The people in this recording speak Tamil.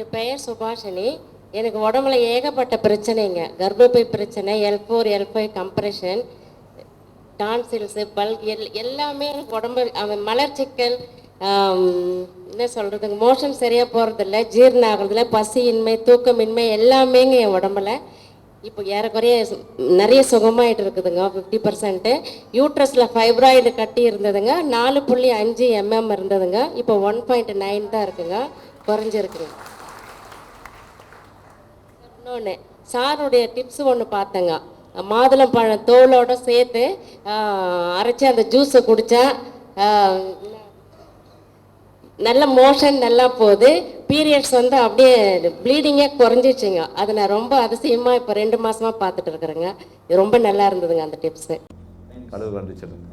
என்னுடைய பெயர் சுபாஷினி. எனக்கு உடம்புல ஏகப்பட்ட பிரச்சனைங்க. கர்ப்பப்பை பிரச்சனை, L4 L5 கம்ப்ரெஷன், டான்சில்ஸு, பல்க் எல்லாமே எனக்கு உடம்பு மலர்ச்சிக்கல், என்ன சொல்கிறதுங்க, மோஷன் சரியாக போகிறதில்ல, ஜீரணம் ஆகிறதில்ல, பசியின்மை, தூக்கமின்மை எல்லாமேங்க என் உடம்புல இப்போ ஏறக்குறைய நிறைய சுகமாயிட்டு இருக்குதுங்க. 50%. யூட்ரஸில் ஃபைப்ராய்டு கட்டி இருந்ததுங்க, 4.5 mm இருந்ததுங்க, இப்போ 1.9 தான் இருக்குங்க, குறைஞ்சிருக்குங்க. இன்னொன்று சாருடைய டிப்ஸ் ஒன்று பார்த்தேங்க. மாதுளம்பழம் தோலோடு சேர்த்து அரைச்சி அந்த ஜூஸை குடித்தா நல்ல மோஷன் நல்லா போகுது. பீரியட்ஸ் வந்து அப்படியே ப்ளீடிங்கே குறைஞ்சிச்சுங்க. அதை நான் ரொம்ப அதிசயமாக இப்போ 2 மாதமாக பார்த்துட்டு இருக்கிறேங்க. இது ரொம்ப நல்லா இருந்ததுங்க அந்த டிப்ஸு. அளவு வந்து சொல்லுங்க.